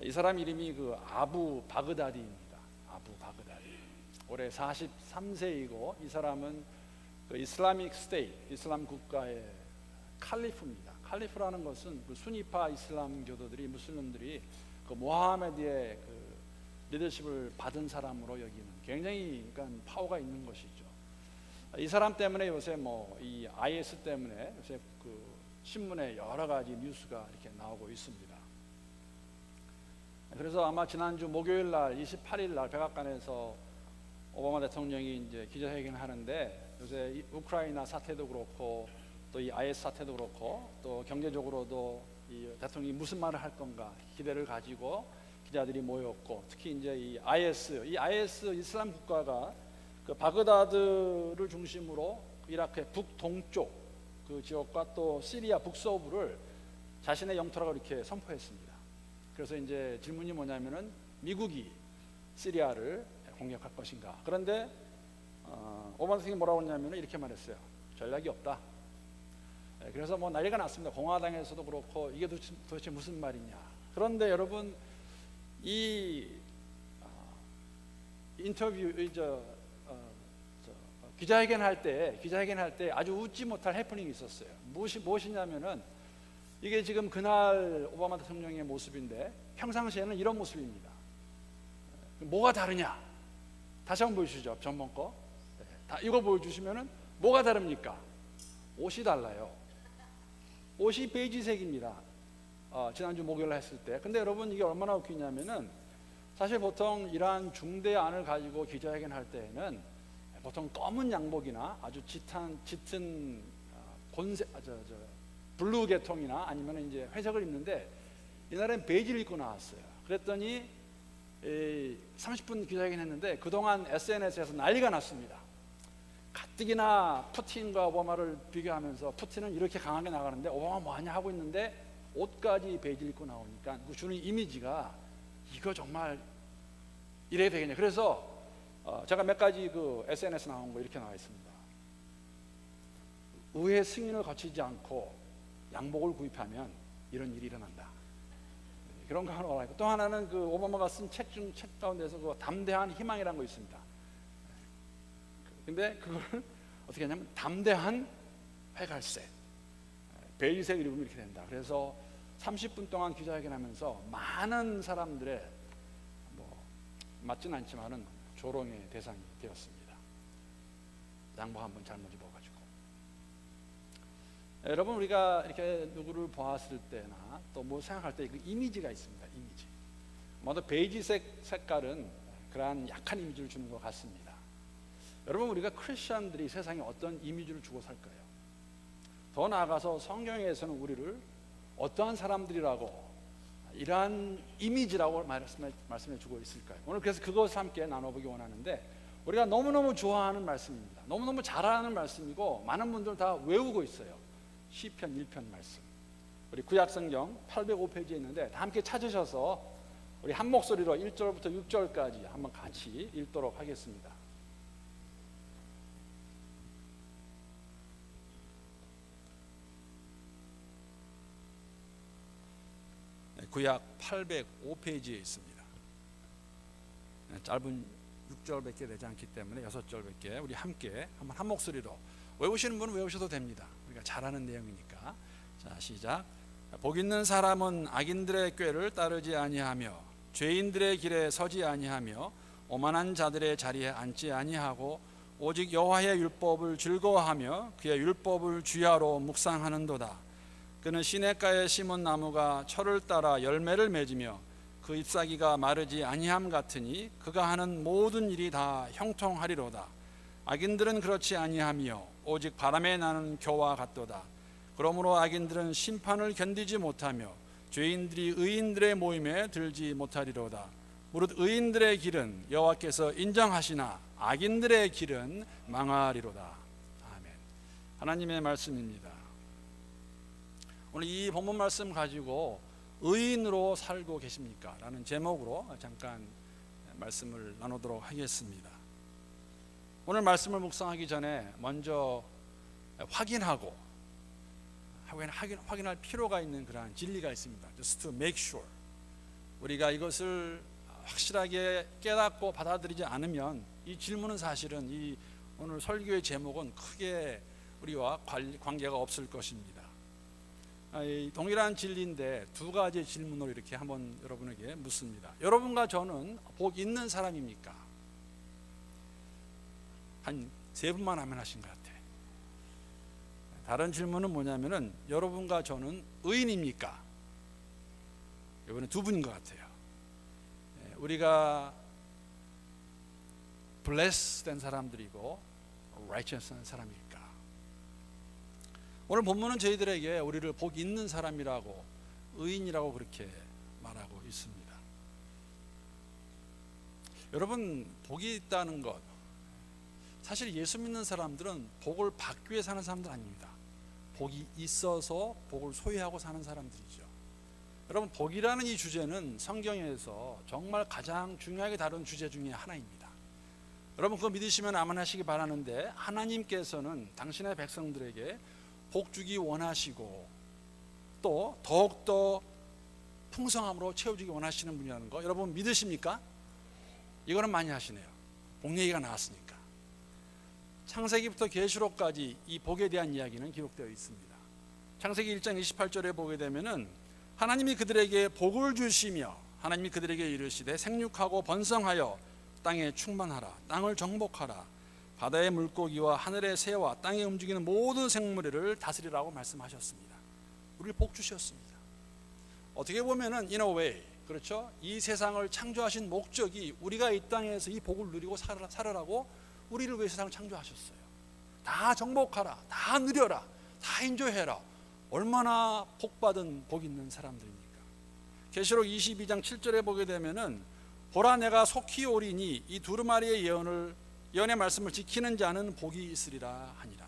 이 사람 이름이 그 아부 바그다디입니다. 아부 바그다디. 올해 43세이고 이 사람은 그 이슬라믹 스테이트, 이슬람 국가의 칼리프입니다. 칼리프라는 것은 그 수니파 이슬람 교도들이, 무슬림들이 그 모하메드의 그 리더십을 받은 사람으로 여기는 굉장히 그러니까 파워가 있는 것이죠. 이 사람 때문에 요새 이 IS 때문에 요새 그 신문에 여러 가지 뉴스가 이렇게 나오고 있습니다. 그래서 아마 지난주 목요일 날 28일 날 백악관에서 오바마 대통령이 이제 기자회견을 하는데, 요새 우크라이나 사태도 그렇고 또 이 IS 사태도 그렇고 또 경제적으로도 이 대통령이 무슨 말을 할 건가 기대를 가지고 기자들이 모였고, 특히 이제 이 IS 이슬람 국가가 그 바그다드를 중심으로 이라크의 북동쪽 그 지역과 또 시리아 북서부를 자신의 영토라고 이렇게 선포했습니다. 그래서 이제 질문이 뭐냐면은 미국이 시리아를 공격할 것인가. 그런데 오바마 대통령이 뭐라고 했냐면은 이렇게 말했어요. 전략이 없다. 그래서 난리가 났습니다. 공화당에서도 그렇고 이게 도대체 무슨 말이냐. 그런데 여러분, 이 인터뷰 기자회견 할 때 아주 웃지 못할 해프닝이 있었어요. 무엇이냐면은 이게 지금 그날 오바마 대통령의 모습인데 평상시에는 이런 모습입니다. 뭐가 다르냐? 다시 한번 보여주시죠. 전번 거. 이거 보여주시면은 뭐가 다릅니까? 옷이 달라요. 옷이 베이지색입니다. 지난주 목요일 했을 때. 근데 여러분, 이게 얼마나 웃기냐면은 사실 보통 이러한 중대안을 가지고 기자회견 할 때에는 보통 검은 양복이나 아주 짙은 블루 계통이나 아니면 이제 회색을 입는데, 이날은 베이지를 입고 나왔어요. 그랬더니 30분 기자회견 했는데 그동안 SNS에서 난리가 났습니다. 가뜩이나 푸틴과 오바마를 비교하면서 푸틴은 이렇게 강하게 나가는데 오바마 뭐하냐 하고 있는데 옷까지 베이지를 입고 나오니까 그 주는 이미지가 이거 정말 이래야 되겠냐. 그래서 제가 몇 가지 그 SNS 나온 거 이렇게 나와 있습니다. 의회 승인을 거치지 않고 양복을 구입하면 이런 일이 일어난다. 그런 거 하나 있고, 또 하나는 그 오바마가 쓴 책 가운데서 그 담대한 희망이라는 거 있습니다. 근데 그걸 어떻게 하냐면 담대한 회갈색, 베이지색을 입으면 이렇게 된다. 그래서 30분 동안 기자회견하면서 많은 사람들의 맞지는 않지만은 조롱의 대상이 되었습니다. 양복 한번 잘못 입어가지고. 여러분, 우리가 이렇게 누구를 보았을 때나 또 뭐 생각할 때 그 이미지가 있습니다. 이미지. 먼저 베이지색 색깔은 그러한 약한 이미지를 주는 것 같습니다. 여러분, 우리가 크리스천들이 세상에 어떤 이미지를 주고 살까요? 더 나아가서 성경에서는 우리를 어떠한 사람들이라고, 이러한 이미지라고 말씀해 주고 있을까요? 오늘 그래서 그것을 함께 나눠보기 원하는데, 우리가 너무너무 좋아하는 말씀입니다. 너무너무 잘 아는 말씀이고 많은 분들 다 외우고 있어요. 시편 1편 말씀. 우리 구약성경 805페이지에 있는데 다 함께 찾으셔서 우리 한 목소리로 1절부터 6절까지 한번 같이 읽도록 하겠습니다. 구약 805페이지에 있습니다. 짧은 6절밖에 되지 않기 때문에 6절밖에 우리 함께 한번 한 목소리로, 외우시는 분은 외우셔도 됩니다. 우리가 잘 아는 내용이니까. 자, 시작. 복 있는 사람은 악인들의 꾀를 따르지 아니하며 죄인들의 길에 서지 아니하며 오만한 자들의 자리에 앉지 아니하고 오직 여호와의 율법을 즐거워하며 그의 율법을 주야로 묵상하는도다. 그는 시냇가에 심은 나무가 철을 따라 열매를 맺으며 그 잎사귀가 마르지 아니함 같으니 그가 하는 모든 일이 다 형통하리로다. 악인들은 그렇지 아니하며 오직 바람에 나는 겨와 같도다. 그러므로 악인들은 심판을 견디지 못하며 죄인들이 의인들의 모임에 들지 못하리로다. 무릇 의인들의 길은 여호와께서 인정하시나 악인들의 길은 망하리로다. 아멘. 하나님의 말씀입니다. 오늘 이 본문 말씀 가지고 의인으로 살고 계십니까? 라는 제목으로 잠깐 말씀을 나누도록 하겠습니다. 오늘 말씀을 묵상하기 전에 먼저 확인할 필요가 있는 그러한 진리가 있습니다. Just to make sure. 우리가 이것을 확실하게 깨닫고 받아들이지 않으면 이 질문은 사실은 이 오늘 설교의 제목은 크게 우리와 관계가 없을 것입니다. 동일한 진리인데 두 가지 질문으로 이렇게 한번 여러분에게 묻습니다. 여러분과 저는 복 있는 사람입니까? 한 세 분만 하면 하신 것 같아요. 다른 질문은 뭐냐면은 여러분과 저는 의인입니까? 이번에 두 분인 것 같아요. 우리가 blessed 된 사람들이고 righteous 한 사람일까? 오늘 본문은 저희들에게 우리를 복 있는 사람이라고, 의인이라고 그렇게 말하고 있습니다. 여러분, 복이 있다는 것, 사실 예수 믿는 사람들은 복을 받기 위해 사는 사람들 아닙니다. 복이 있어서 복을 소유하고 사는 사람들이죠. 여러분, 복이라는 이 주제는 성경에서 정말 가장 중요하게 다룬 주제 중에 하나입니다. 여러분, 그거 믿으시면 아멘하시기 바라는데, 하나님께서는 당신의 백성들에게 복 주기 원하시고 또 더욱더 풍성함으로 채워주기 원하시는 분이라는 거 여러분 믿으십니까? 이거는 많이 하시네요. 복 얘기가 나왔으니까. 창세기부터 계시록까지 이 복에 대한 이야기는 기록되어 있습니다. 창세기 1장 28절에 보게 되면은 하나님이 그들에게 복을 주시며 하나님이 그들에게 이르시되 생육하고 번성하여 땅에 충만하라, 땅을 정복하라, 바다의 물고기와 하늘의 새와 땅에 움직이는 모든 생물을 다스리라고 말씀하셨습니다. 우리를 복 주셨습니다. 어떻게 보면은 in a way, 그렇죠? 이 세상을 창조하신 목적이 우리가 이 땅에서 이 복을 누리고 살아라고 우리를 위해 세상을 창조하셨어요. 다 정복하라, 다 누려라, 다 인조해라. 얼마나 복받은 복 있는 사람들입니까? 계시록 22장 7절에 보게 되면은 보라 내가 속히 오리니 이 두루마리의 예언의 말씀을 지키는 자는 복이 있으리라 하니라.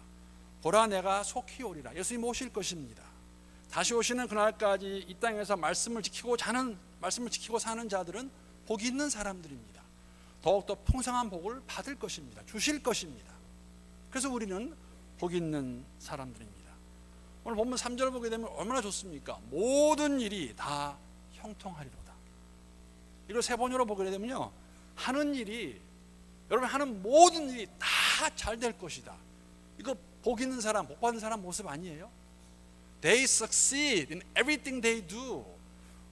보라 내가 속히 오리라. 예수님 오실 것입니다. 다시 오시는 그날까지 이 땅에서 말씀을 지키고 사는 자들은 복이 있는 사람들입니다. 더욱더 풍성한 복을 받을 것입니다. 주실 것입니다. 그래서 우리는 복 있는 사람들입니다. 오늘 본문 3절 보게 되면 얼마나 좋습니까? 모든 일이 다 형통하리로다. 이걸 세 번역으로 보게 되면요, 하는 일이, 여러분 하는 모든 일이 다 잘 될 것이다. 이거 복 있는 사람, 복 받은 사람 모습 아니에요? They succeed in everything they do.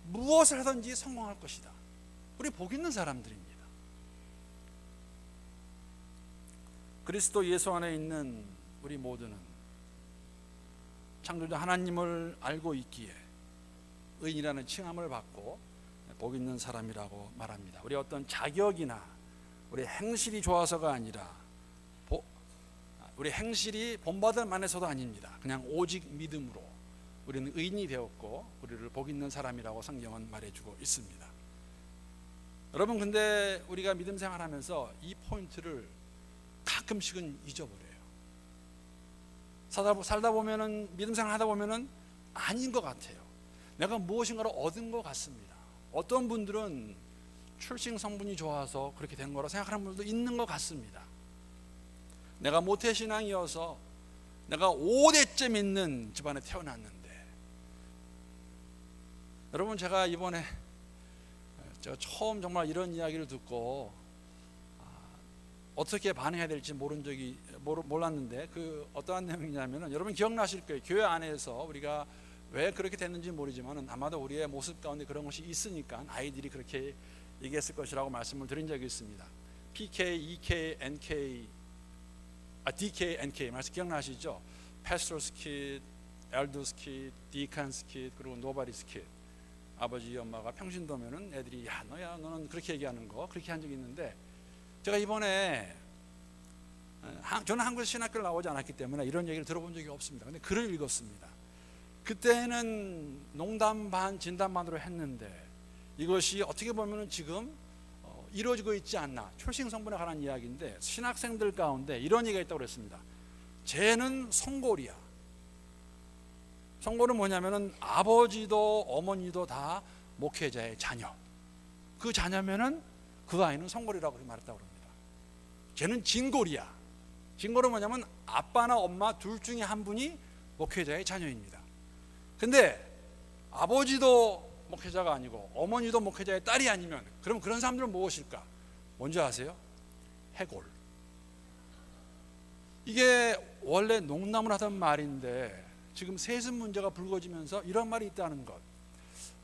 무엇을 하든지 성공할 것이다. 우리 복 있는 사람들입니다. 그리스도 예수 안에 있는 우리 모두는 창조자 하나님을 알고 있기에 의인이라는 칭함을 받고 복 있는 사람이라고 말합니다. 우리 어떤 자격이나 우리 행실이 좋아서가 아니라 우리 행실이 본받을 만해서도 아닙니다. 그냥 오직 믿음으로 우리는 의인이 되었고 우리를 복 있는 사람이라고 성경은 말해주고 있습니다. 여러분, 근데 우리가 믿음 생활하면서 이 포인트를 가끔씩은 잊어버려요. 살다 보면은, 믿음 생활 하다 보면은 아닌 것 같아요. 내가 무엇인가를 얻은 것 같습니다. 어떤 분들은 출생 성분이 좋아서 그렇게 된 거라 생각하는 분들도 있는 것 같습니다. 내가 모태신앙이어서 내가 5대째 있는 집안에 태어났는데, 여러분 제가 이번에 제가 처음 정말 이런 이야기를 듣고 어떻게 반응해야 될지 몰랐는데 그 어떠한 내용이냐면은, 여러분 기억나실 거예요. 교회 안에서 우리가 왜 그렇게 됐는지 모르지만은 아마도 우리의 모습 가운데 그런 것이 있으니까 아이들이 그렇게 얘기했을 것이라고 말씀을 드린 적이 있습니다. PK, EK, NK, DK, NK 말씀 기억나시죠? Pastor's Kid, Elder's Kid, Deacon's Kid, 그리고 Nobody's Kid. 아버지 엄마가 평신도면은 애들이 야 너야 너는 그렇게 얘기하는 거 그렇게 한 적이 있는데, 제가 이번에 저는 한국 신학교를 나오지 않았기 때문에 이런 얘기를 들어본 적이 없습니다. 근데 글을 읽었습니다. 그때는 농담 반 진담 반으로 했는데 이것이 어떻게 보면 지금 이루어지고 있지 않나, 출생 성분에 관한 이야기인데 신학생들 가운데 이런 얘기가 있다고 그랬습니다. 쟤는 성골이야. 성골은 뭐냐면은 아버지도 어머니도 다 목회자의 자녀. 그 자녀면은 그 아이는 성골이라고 말했다고 합니다. 쟤는 진골이야. 진골은 뭐냐면 아빠나 엄마 둘 중에 한 분이 목회자의 자녀입니다. 근데 아버지도 목회자가 아니고 어머니도 목회자의 딸이 아니면 그럼 그런 사람들은 무엇일까? 뭔지 아세요? 해골. 이게 원래 농담을 하던 말인데 지금 세습 문제가 불거지면서 이런 말이 있다는 것.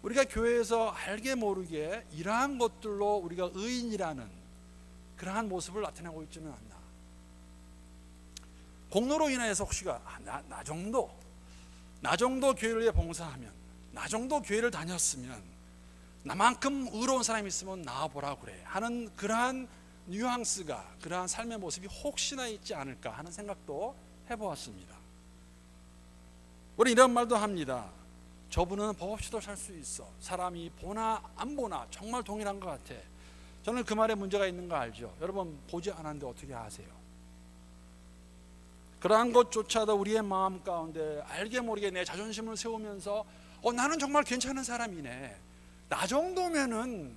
우리가 교회에서 알게 모르게 이러한 것들로 우리가 의인이라는 그러한 모습을 나타내고 있지는 않나. 공로로 인해서 혹시가 나 정도 교회를 위해 봉사하면, 나 정도 교회를 다녔으면, 나만큼 의로운 사람이 있으면 나와보라 그래 하는 그러한 뉘앙스가, 그러한 삶의 모습이 혹시나 있지 않을까 하는 생각도 해보았습니다. 우리 이런 말도 합니다. 저분은 법 없이도 살 수 있어. 사람이 보나 안 보나 정말 동일한 것 같아. 저는 그 말에 문제가 있는 거 알죠? 여러분, 보지 않았는데 어떻게 아세요? 그러한 것조차도 우리의 마음 가운데 알게 모르게 내 자존심을 세우면서 나는 정말 괜찮은 사람이네, 나 정도면은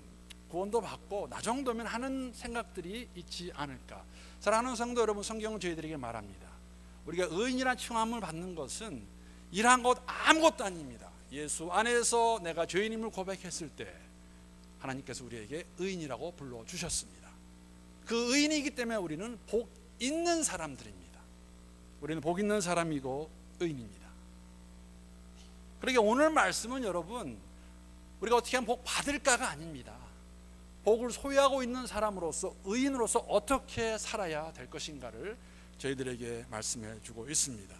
구원도 받고 나 정도면 하는 생각들이 있지 않을까. 사랑하는 성도 여러분, 성경은 저희들에게 말합니다. 우리가 의인이라는 칭함을 받는 것은 이러한 것 아무것도 아닙니다. 예수 안에서 내가 죄인임을 고백했을 때 하나님께서 우리에게 의인이라고 불러주셨습니다. 그 의인이기 때문에 우리는 복 있는 사람들입니다. 우리는 복 있는 사람이고 의인입니다. 그러니까 오늘 말씀은 여러분, 우리가 어떻게 하면 복 받을까가 아닙니다. 복을 소유하고 있는 사람으로서, 의인으로서 어떻게 살아야 될 것인가를 저희들에게 말씀해 주고 있습니다.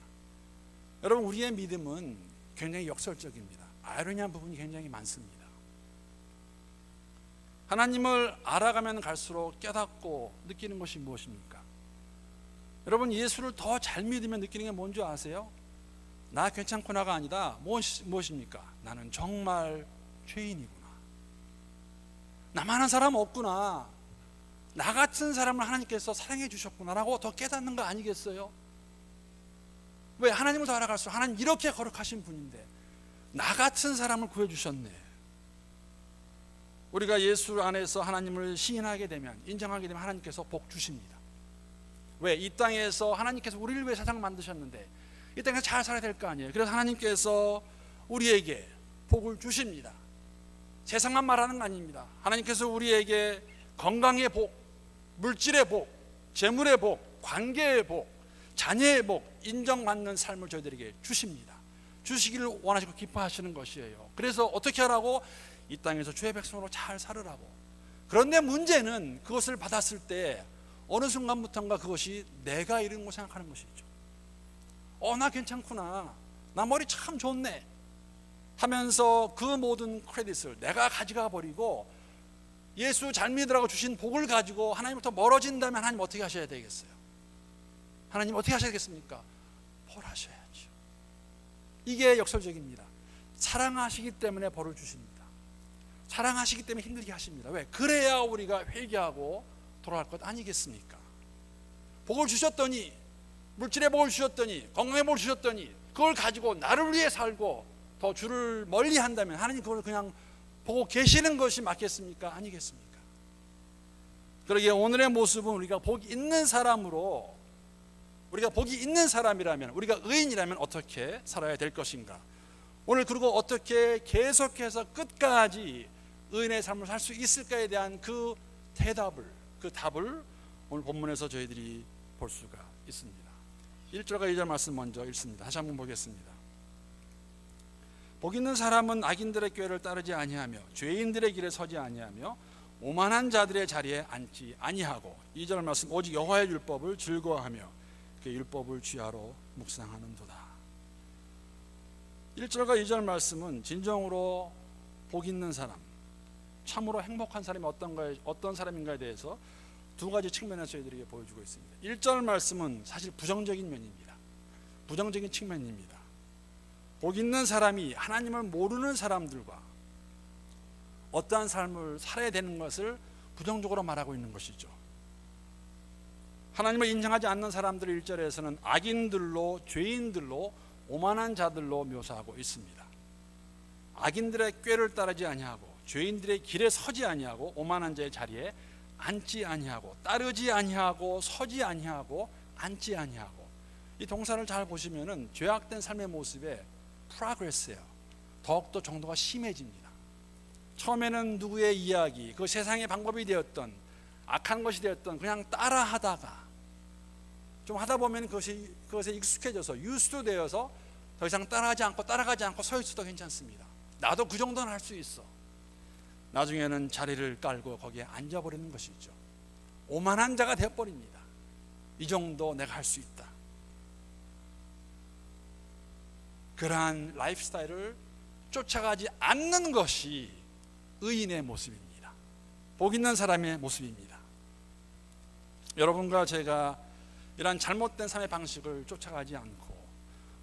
여러분, 우리의 믿음은 굉장히 역설적입니다. 아이러니한 부분이 굉장히 많습니다. 하나님을 알아가면 갈수록 깨닫고 느끼는 것이 무엇입니까? 여러분, 예수를 더 잘 믿으면 느끼는 게 뭔지 아세요? 나 괜찮구나가 아니다. 무엇입니까? 나는 정말 죄인이구나. 나만한 사람 없구나. 나 같은 사람을 하나님께서 사랑해 주셨구나라고 더 깨닫는 거 아니겠어요? 왜? 하나님을 더 알아갈수록 하나님 이렇게 거룩하신 분인데 나 같은 사람을 구해주셨네. 우리가 예수 안에서 하나님을 시인하게 되면, 인정하게 되면 하나님께서 복 주십니다. 왜? 이 땅에서 하나님께서 우리를 위해 세상을 만드셨는데 이 땅에서 잘 살아야 될 거 아니에요. 그래서 하나님께서 우리에게 복을 주십니다. 세상만 말하는 거 아닙니다. 하나님께서 우리에게 건강의 복, 물질의 복, 재물의 복, 관계의 복, 자녀의 복, 인정받는 삶을 저희들에게 주십니다. 주시기를 원하시고 기뻐하시는 것이에요. 그래서 어떻게 하라고? 이 땅에서 주의 백성으로 잘 살으라고. 그런데 문제는 그것을 받았을 때 어느 순간부터인가 그것이 내가 이룬 거 생각하는 것이죠. 나 괜찮구나, 나 머리 참 좋네 하면서 그 모든 크레딧을 내가 가져가 버리고 예수 잘 믿으라고 주신 복을 가지고 하나님부터 멀어진다면 하나님 어떻게 하셔야 되겠어요? 하나님 어떻게 하셔야겠습니까? 벌하셔야죠. 이게 역설적입니다. 사랑하시기 때문에 벌을 주십니다. 사랑하시기 때문에 힘들게 하십니다. 왜? 그래야 우리가 회개하고 돌아갈 것 아니겠습니까? 복을 주셨더니, 물질의 복을 주셨더니, 건강의 복을 주셨더니 그걸 가지고 나를 위해 살고 더 주를 멀리 한다면 하나님 그걸 그냥 보고 계시는 것이 맞겠습니까? 아니겠습니까? 그러기에 오늘의 모습은 우리가 복 있는 사람으로, 우리가 복이 있는 사람이라면, 우리가 의인이라면 어떻게 살아야 될 것인가? 오늘 그리고 어떻게 계속해서 끝까지 의인의 삶을 살 수 있을까에 대한 그 답을 오늘 본문에서 저희들이 볼 수가 있습니다. 1절과 2절 말씀 먼저 읽습니다. 다시 한번 보겠습니다. 복 있는 사람은 악인들의 꾀를 따르지 아니하며 죄인들의 길에 서지 아니하며 오만한 자들의 자리에 앉지 아니하고, 2절 말씀, 오직 여호와의 율법을 즐거워하며 그 율법을 주야로 묵상하는도다. 1절과 2절 말씀은 진정으로 복 있는 사람, 참으로 행복한 사람이 어떤 사람인가에 대해서 두 가지 측면에서 저희들에게 보여주고 있습니다. 1절 말씀은 사실 부정적인 면입니다. 부정적인 측면입니다. 복 있는 사람이 하나님을 모르는 사람들과 어떠한 삶을 살아야 되는 것을 부정적으로 말하고 있는 것이죠. 하나님을 인정하지 않는 사람들을 1절에서는 악인들로, 죄인들로, 오만한 자들로 묘사하고 있습니다. 악인들의 꾀를 따르지 아니하고 죄인들의 길에 서지 아니하고 오만한 자의 자리에 앉지 아니하고, 따르지 아니하고, 서지 아니하고, 앉지 아니하고, 이 동사를 잘 보시면은 죄악된 삶의 모습에 프로그레스예요. 더욱더 정도가 심해집니다. 처음에는 누구의 이야기, 그 세상의 방법이 되었던 악한 것이 되었던 그냥 따라하다가 좀 하다 보면 그것에 익숙해져서 유수되어서 더 이상 따라가지 않고 서 있어도 괜찮습니다. 나도 그 정도는 할 수 있어. 나중에는 자리를 깔고 거기에 앉아버리는 것이죠. 오만한 자가 되어버립니다. 이 정도 내가 할 수 있다. 그러한 라이프 스타일을 쫓아가지 않는 것이 의인의 모습입니다. 복 있는 사람의 모습입니다. 여러분과 제가 이러한 잘못된 삶의 방식을 쫓아가지 않고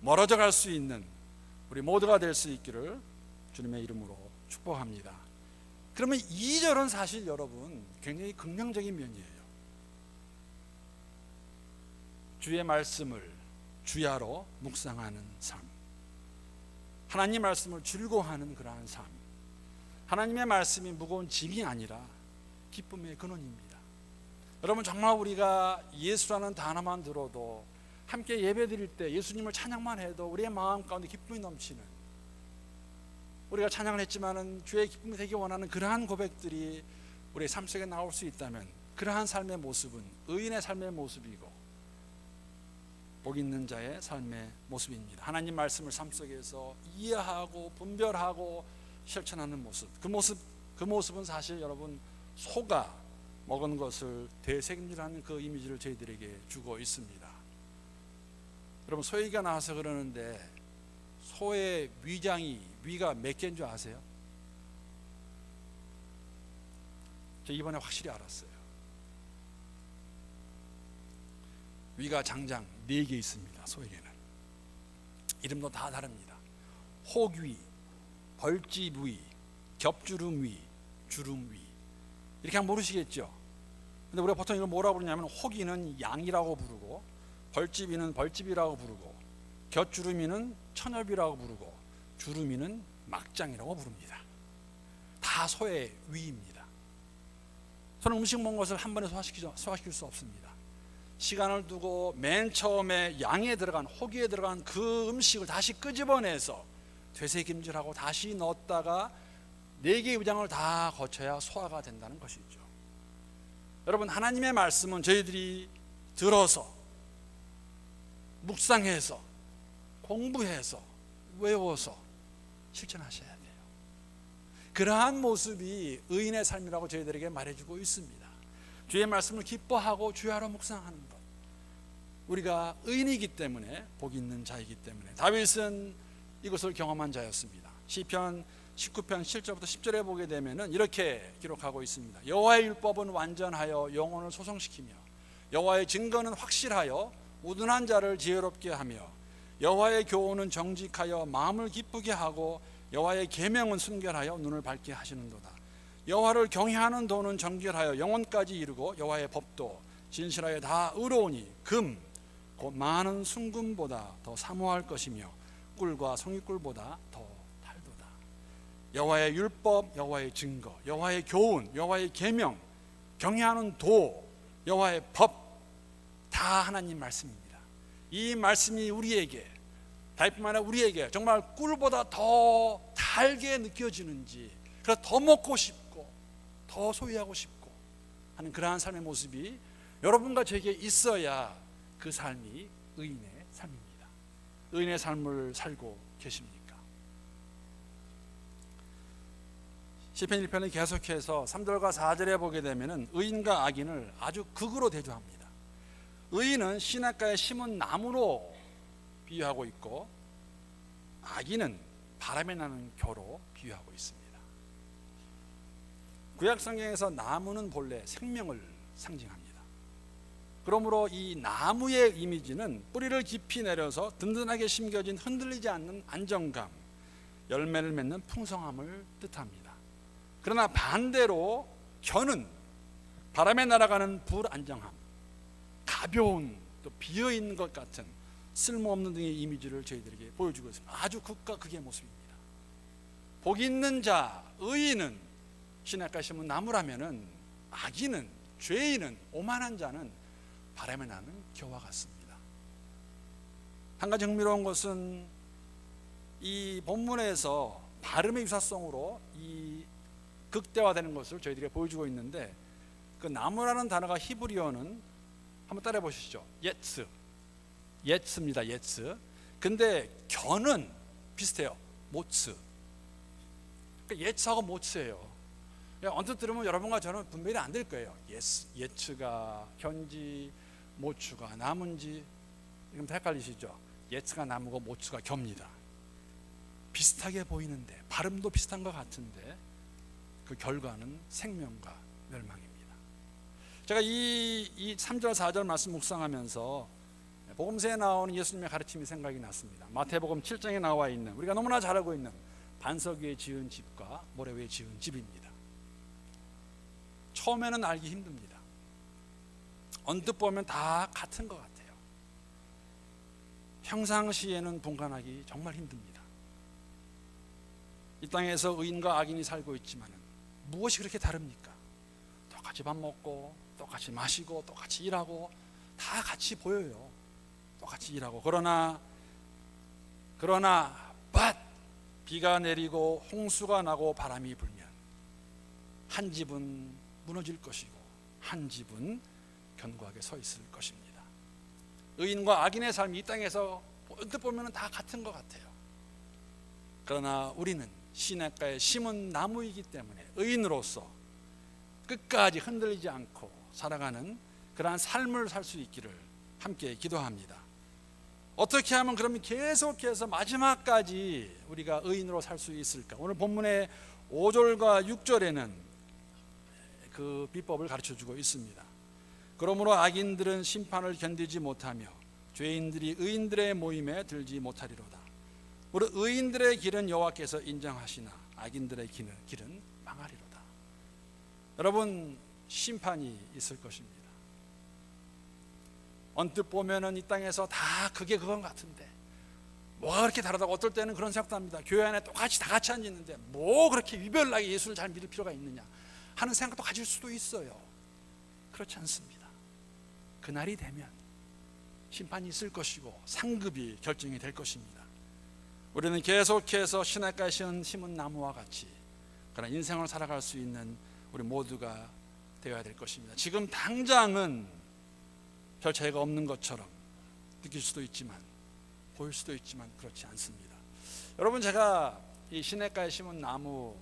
멀어져 갈 수 있는 우리 모두가 될 수 있기를 주님의 이름으로 축복합니다. 그러면 2절은 사실 여러분 굉장히 긍정적인 면이에요. 주의 말씀을 주야로 묵상하는 삶, 하나님 말씀을 즐거워하는 그러한 삶, 하나님의 말씀이 무거운 짐이 아니라 기쁨의 근원입니다. 여러분, 정말 우리가 예수라는 단어만 들어도 함께 예배드릴 때 예수님을 찬양만 해도 우리의 마음 가운데 기쁨이 넘치는, 우리가 찬양을 했지만은 주의 기쁨이 되기 원하는 그러한 고백들이 우리의 삶 속에 나올 수 있다면 그러한 삶의 모습은 의인의 삶의 모습이고 복 있는 자의 삶의 모습입니다. 하나님 말씀을 삶 속에서 이해하고 분별하고 실천하는 모습, 그 모습은 사실 여러분 소가 먹은 것을 되새김질하는 그 이미지를 저희들에게 주고 있습니다. 여러분, 소 얘기가 나와서 그러는데 소의 위가 몇 개인 줄 아세요? 저 이번에 확실히 알았어요. 위가 장장 4개 있습니다. 소에게는 이름도 다 다릅니다. 혹위, 벌집위, 겹주름위, 주름위, 이렇게 하면 모르시겠죠? 근데 우리가 보통 이걸 뭐라고 부르냐면 혹위는 양이라고 부르고, 벌집위는 벌집이라고 부르고, 겹주름이는 천엽이라고 부르고, 주름이는 막장이라고 부릅니다. 다 소의 위입니다. 저는 음식 먹은 것을 한 번에 소화시킬 수 없습니다. 시간을 두고 맨 처음에 양에 들어간, 혹위에 들어간 그 음식을 다시 끄집어내서 되새김질하고 다시 넣었다가 4개의 위장을 다 거쳐야 소화가 된다는 것이죠. 여러분, 하나님의 말씀은 저희들이 들어서 묵상해서 공부해서 외워서 실천하셔야 돼요. 그러한 모습이 의인의 삶이라고 저희들에게 말해주고 있습니다. 주의 말씀을 기뻐하고 주야로 묵상하는 것, 우리가 의인이기 때문에 복 있는 자이기 때문에 다윗은 이것을 경험한 자였습니다. 시편 19편 7절부터 10절에 보게 되면 이렇게 기록하고 있습니다. 여호와의 율법은 완전하여 영혼을 소성시키며 여호와의 증거는 확실하여 우둔한 자를 지혜롭게 하며 여호와의 교훈은 정직하여 마음을 기쁘게 하고 여호와의 계명은 순결하여 눈을 밝게 하시는도다. 여호와를 경외하는 도는 정결하여 영혼까지 이르고 여호와의 법도 진실하여 다 의로우니 금 곧 많은 순금보다 더 사모할 것이며 꿀과 송이꿀보다 더 달도다. 여호와의 율법, 여호와의 증거, 여호와의 교훈, 여호와의 계명, 경외하는 도, 여호와의 법, 다 하나님 말씀입니다. 이 말씀이 우리에게, 다윗뿐만 아니라 우리에게 정말 꿀보다 더 달게 느껴지는지, 그래서 더 먹고 싶고 더 소유하고 싶고 하는 그러한 삶의 모습이 여러분과 저에게 있어야 그 삶이 의인의 삶입니다. 의인의 삶을 살고 계십니까? 시편 1편을 계속해서 3절과 4절에 보게 되면 의인과 악인을 아주 극으로 대조합니다. 의인은 시냇가에 심은 나무로 비유하고 있고, 악인은 바람에 나는 겨로 비유하고 있습니다. 구약 성경에서 나무는 본래 생명을 상징합니다. 그러므로 이 나무의 이미지는 뿌리를 깊이 내려서 든든하게 심겨진 흔들리지 않는 안정감, 열매를 맺는 풍성함을 뜻합니다. 그러나 반대로 겨는 바람에 날아가는 불안정함, 가벼운, 또 비어있는 것 같은 쓸모없는 등의 이미지를 저희들에게 보여주고 있습니다. 아주 극과 극의 모습입니다. 복 있는 자, 의인은 시냇가에 심은 나무라면은 악인은, 죄인은, 오만한 자는 바람에 나는 겨와 같습니다. 한 가지 흥미로운 것은 이 본문에서 발음의 유사성으로 이 극대화되는 것을 저희들이 보여주고 있는데, 그 나무라는 단어가 히브리어는 한번 따라해 보시죠. 예츠. 예츠입니다. 예츠. 근데 견은 비슷해요. 모츠. 그러니까 예츠하고 모츠예요. 언뜻 들으면 여러분과 저는 분별이 안 될 거예요. 예츠가 견지, 모츠가 나무인지 지금 헷갈리시죠? 예츠가 나무고 모츠가 견입니다. 비슷하게 보이는데, 발음도 비슷한 것 같은데 그 결과는 생명과 멸망입니다. 제가 이 3절 4절 말씀 묵상하면서 복음서에 나오는 예수님의 가르침이 생각이 났습니다. 마태복음 7장에 나와 있는, 우리가 너무나 잘 알고 있는 반석 위에 지은 집과 모래 위에 지은 집입니다. 처음에는 알기 힘듭니다. 언뜻 보면 다 같은 것 같아요. 평상시에는 분간하기 정말 힘듭니다. 이 땅에서 의인과 악인이 살고 있지만 무엇이 그렇게 다릅니까? 똑같이 밥 먹고 똑같이 마시고 똑같이 일하고 다 같이 보여요. 똑같이 일하고. 그러나 비가 내리고 홍수가 나고 바람이 불면 한 집은 무너질 것이고 한 집은 견고하게 서 있을 것입니다. 의인과 악인의 삶이 이 땅에서 언뜻 보면 다 같은 것 같아요. 그러나 우리는 시냇가에 심은 나무이기 때문에 의인으로서 끝까지 흔들리지 않고 살아가는 그러한 삶을 살 수 있기를 함께 기도합니다. 어떻게 하면 그러면 계속해서 마지막까지 우리가 의인으로 살 수 있을까? 오늘 본문의 5절과 6절에는 그 비법을 가르쳐주고 있습니다. 그러므로 악인들은 심판을 견디지 못하며 죄인들이 의인들의 모임에 들지 못하리로다. 우리 의인들의 길은 여호와께서 인정하시나 악인들의 길은 망하리로다. 여러분, 심판이 있을 것입니다. 언뜻 보면은 이 땅에서 다 그게 그건 같은데 뭐가 그렇게 다르다고 어떨 때는 그런 생각도 합니다. 교회 안에 똑같이 다 같이 앉았는데 뭐 그렇게 유별나게 예수를 잘 믿을 필요가 있느냐 하는 생각도 가질 수도 있어요. 그렇지 않습니다. 그날이 되면 심판이 있을 것이고 상급이 결정이 될 것입니다. 우리는 계속해서 시냇가에 심은 나무와 같이 그런 인생을 살아갈 수 있는 우리 모두가 되어야 될 것입니다. 지금 당장은 별 차이가 없는 것처럼 느낄 수도 있지만 보일 수도 있지만 그렇지 않습니다. 여러분, 제가 이 시냇가에 심은 나무,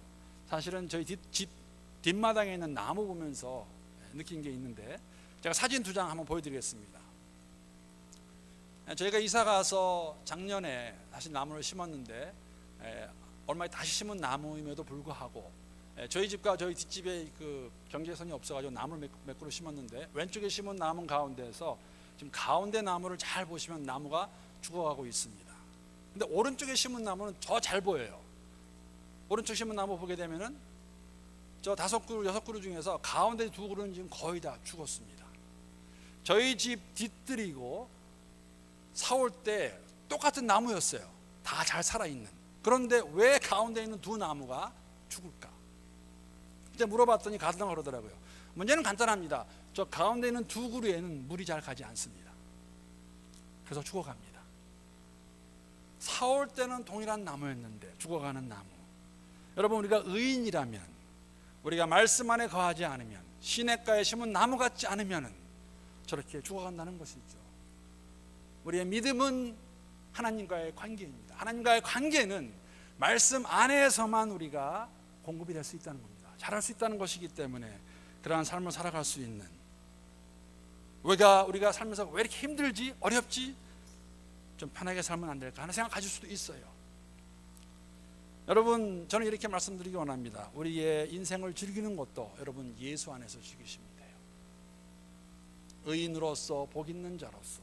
사실은 저희 집 뒷마당에 있는 나무 보면서 느낀 게 있는데, 제가 사진 2장 한번 보여드리겠습니다. 저희가 이사 가서 작년에 다시 나무를 심었는데 얼마 다시 심은 나무임에도 불구하고 저희 집과 저희 뒷집에 그 경계선이 없어가지고 나무를 몇 그루 심었는데, 왼쪽에 심은 나무 가운데에서 지금 가운데 나무를 잘 보시면 나무가 죽어가고 있습니다. 근데 오른쪽에 심은 나무는 더 잘 보여요. 오른쪽 심은 나무 보게 되면은 저 5그루 6그루 중에서 가운데 2그루는 지금 거의 다 죽었습니다. 저희 집 뒤뜰이고 4월 때 똑같은 나무였어요. 다 잘 살아있는. 그런데 왜 가운데 있는 2 나무가 죽을까? 이제 물어봤더니 가더라고 그러더라고요. 문제는 간단합니다. 저 가운데 있는 2그루에는 물이 잘 가지 않습니다. 그래서 죽어갑니다. 4월 때는 동일한 나무였는데 죽어가는 나무. 여러분, 우리가 의인이라면, 우리가 말씀 안에 거하지 않으면, 시냇가에 심은 나무 같지 않으면 저렇게 죽어간다는 것이죠. 우리의 믿음은 하나님과의 관계입니다. 하나님과의 관계는 말씀 안에서만 우리가 공급이 될 수 있다는 겁니다. 잘할 수 있다는 것이기 때문에 그러한 삶을 살아갈 수 있는, 우리가 살면서 왜 이렇게 힘들지? 어렵지? 좀 편하게 살면 안 될까 하는 생각 가질 수도 있어요. 여러분, 저는 이렇게 말씀드리기 원합니다. 우리의 인생을 즐기는 것도 여러분 예수 안에서 즐기시면 돼요. 의인으로서, 복 있는 자로서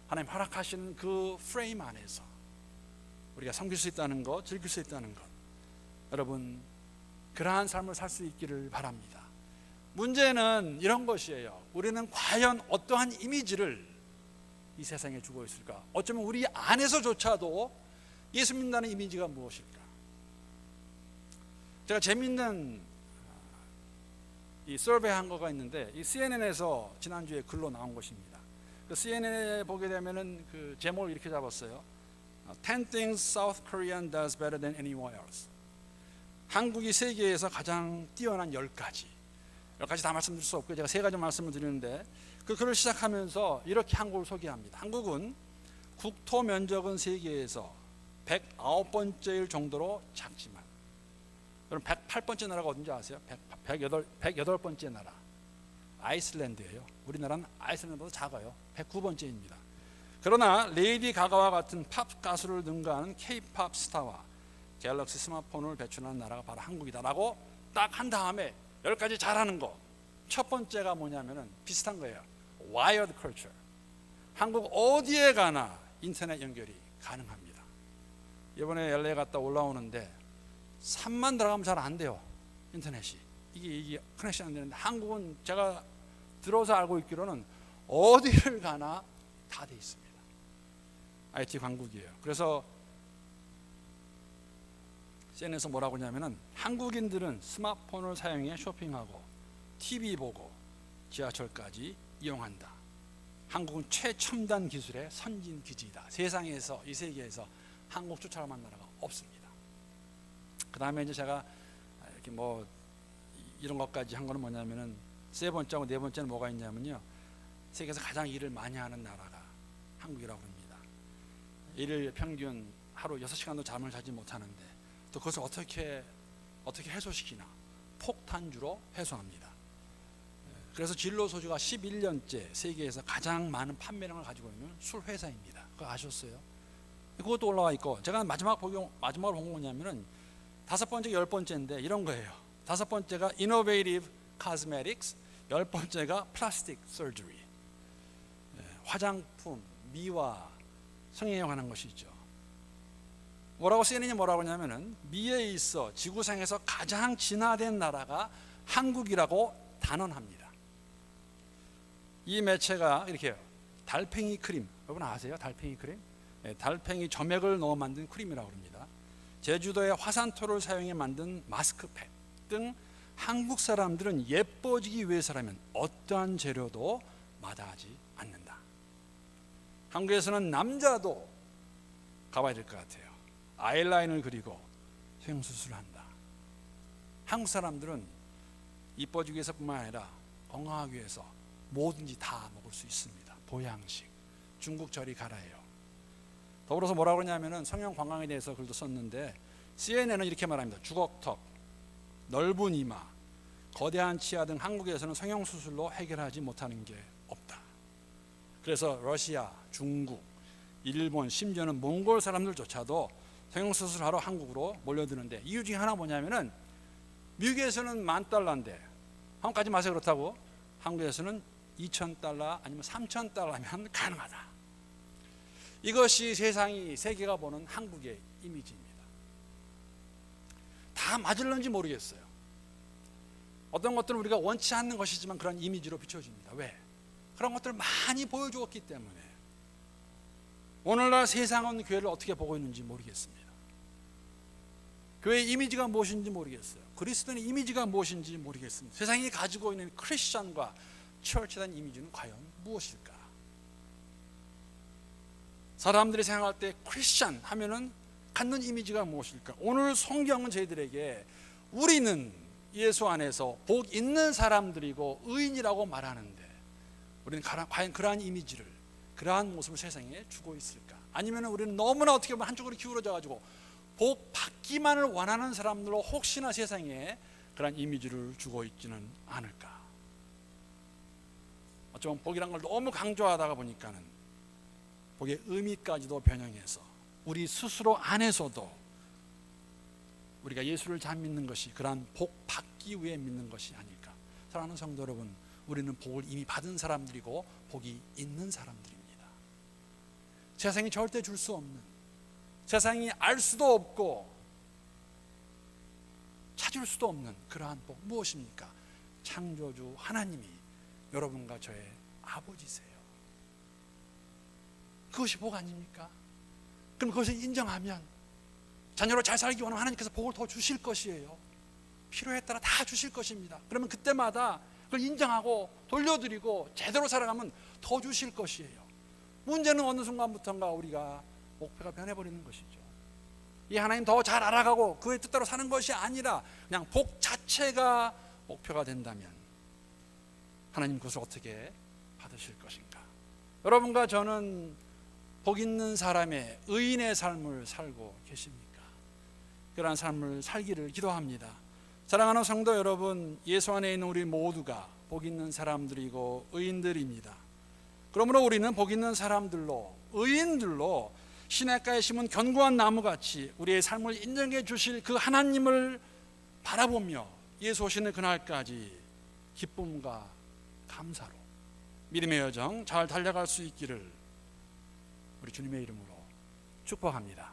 하나님 허락하시는 그 프레임 안에서 우리가 섬길 수 있다는 것, 즐길 수 있다는 것, 여러분 그러한 삶을 살 수 있기를 바랍니다. 문제는 이런 것이에요. 우리는 과연 어떠한 이미지를 이 세상에 주고 있을까? 어쩌면 우리 안에서조차도 예수 믿는다는 이미지가 무엇일까? 제가 재미있는 이 서베이한 거가 있는데, 이 CNN에서 지난주에 글로 나온 것입니다. 그 CNN에 보게 되면은 그 제목을 이렇게 잡았어요. 10 things South Korea does better than anyone else. 한국이 세계에서 가장 뛰어난 10가지 다 말씀드릴 수 없고 제가 3가지 말씀을 드리는데 그 글을 시작하면서 이렇게 한국을 소개합니다. 한국은 국토 면적은 세계에서 109번째일 정도로 작지만, 여러분 108번째 나라가 어딘지 아세요? 108번째 나라 아이슬란드예요. 우리나라는 아이슬란드보다 작아요. 109번째입니다. 그러나 레이디 가가와 같은 팝 가수를 능가하는 K-팝 스타와 갤럭시 스마트폰을 배출하는 나라가 바로 한국이다라고 딱 한 다음에 10가지 잘하는 거. 첫 번째가 뭐냐면은 비슷한 거예요. 와이어드 컬처. 한국 어디에 가나 인터넷 연결이 가능합니다. 이번에 LA 갔다 올라오는데 3만 들어가면 잘 안 돼요. 인터넷이. 이게 커넥션 안 되는데 한국은 제가 들어서 알고 있기로는 어디를 가나 다 돼 있습니다. IT 강국이에요. 그래서 CNN에서 뭐라고 하냐면은 한국인들은 스마트폰을 사용해 쇼핑하고 TV 보고 지하철까지 이용한다. 한국은 최첨단 기술의 선진 기지이다. 세상에서, 이 세계에서 한국 쫓아갈 만한 나라가 없습니다. 그 다음에 이제 제가 이렇게 뭐 이런 것까지 한 거는 뭐냐면은 세 번째하고 네 번째는 뭐가 있냐면요, 세계에서 가장 일을 많이 하는 나라가 한국이라고 합니다. 일일 평균 하루 6시간도 잠을 자지 못하는데 또 그것을 어떻게 해소시키나? 폭탄주로 해소합니다. 그래서 진로 소주가 11년째 세계에서 가장 많은 판매량을 가지고 있는 술 회사입니다. 그거 아셨어요? 그것도 올라와 있고, 제가 마지막으로 본 거냐면은 5번째, 10번째인데 이런 거예요. 5번째가 Innovative Cosmetics, 10번째가 Plastic Surgery. 화장품, 미화, 성형에 관한 것이죠. CNN이 뭐라고 하냐면은 미에 있어 지구상에서 가장 진화된 나라가 한국이라고 단언합니다. 이 매체가 이렇게 해요. 달팽이 크림, 여러분 아세요? 달팽이 크림? 달팽이 점액을 넣어 만든 크림이라고 합니다. 제주도의 화산토를 사용해 만든 마스크팩 등 한국 사람들은 예뻐지기 위해서라면 어떠한 재료도 마다하지 않는다. 한국에서는 남자도 가봐야 될 것 같아요. 아이라인을 그리고 성형수술을 한다. 한국 사람들은 이뻐지기 위해서뿐만 아니라 건강하기 위해서 뭐든지 다 먹을 수 있습니다. 보양식, 중국 저리 가라예요. 더불어서 뭐라고 그러냐면은 성형 관광에 대해서 글도 썼는데 CNN은 이렇게 말합니다. 주걱턱, 넓은 이마, 거대한 치아 등 한국에서는 성형수술로 해결하지 못하는 게 없다. 그래서 러시아, 중국, 일본, 심지어는 몽골 사람들조차도 성형수술하러 한국으로 몰려드는데 이유 중에 하나 뭐냐면은 미국에서는 $10,000인데 한국까지 마세요 그렇다고 한국에서는 $2,000 아니면 $3,000면 가능하다. 이것이 세계가 보는 한국의 이미지입니다. 다 맞을런지 모르겠어요. 어떤 것들은 우리가 원치 않는 것이지만 그런 이미지로 비춰집니다. 왜? 그런 것들을 많이 보여주었기 때문에. 오늘날 세상은 교회를 어떻게 보고 있는지 모르겠습니다. 교회의 이미지가 무엇인지 모르겠어요. 그리스도인의 이미지가 무엇인지 모르겠습니다. 세상이 가지고 있는 크리스천과 처치에 대한 이미지는 과연 무엇일까? 사람들이 생각할 때 크리스천 하면은 갖는 이미지가 무엇일까? 오늘 성경은 저희들에게 우리는 예수 안에서 복 있는 사람들이고 의인이라고 말하는데 우리는 과연 그러한 이미지를, 그러한 모습을 세상에 주고 있을까? 아니면 우리는 너무나 어떻게 보면 한쪽으로 기울어져 가지고 복 받기만을 원하는 사람들로 혹시나 세상에 그러한 이미지를 주고 있지는 않을까? 어쩌면 복이란 걸 너무 강조하다가 보니까는 복의 의미까지도 변형해서 우리 스스로 안에서도 우리가 예수를 잘 믿는 것이 그러한 복 받기 위해 믿는 것이 아닐까? 사랑하는 성도 여러분, 우리는 복을 이미 받은 사람들이고 복이 있는 사람들입니다. 세상이 절대 줄 수 없는, 세상이 알 수도 없고 찾을 수도 없는 그러한 복 무엇입니까? 창조주 하나님이 여러분과 저의 아버지세요. 그것이 복 아닙니까? 그럼 그것을 인정하면 자녀로 잘 살기 원하면 하나님께서 복을 더 주실 것이에요. 필요에 따라 다 주실 것입니다. 그러면 그때마다 그걸 인정하고 돌려드리고 제대로 살아가면 더 주실 것이에요. 문제는 어느 순간부터인가 우리가 목표가 변해버리는 것이죠. 이 하나님 더 잘 알아가고 그의 뜻대로 사는 것이 아니라 그냥 복 자체가 목표가 된다면 하나님 그것을 어떻게 받으실 것인가? 여러분과 저는 복 있는 사람의 의인의 삶을 살고 계십니까? 그러한 삶을 살기를 기도합니다. 사랑하는 성도 여러분, 예수 안에 있는 우리 모두가 복 있는 사람들이고 의인들입니다. 그러므로 우리는 복 있는 사람들로, 의인들로 시냇가에 심은 견고한 나무같이 우리의 삶을 인정해 주실 그 하나님을 바라보며 예수 오시는 그날까지 기쁨과 감사로 믿음의 여정 잘 달려갈 수 있기를 우리 주님의 이름으로 축복합니다.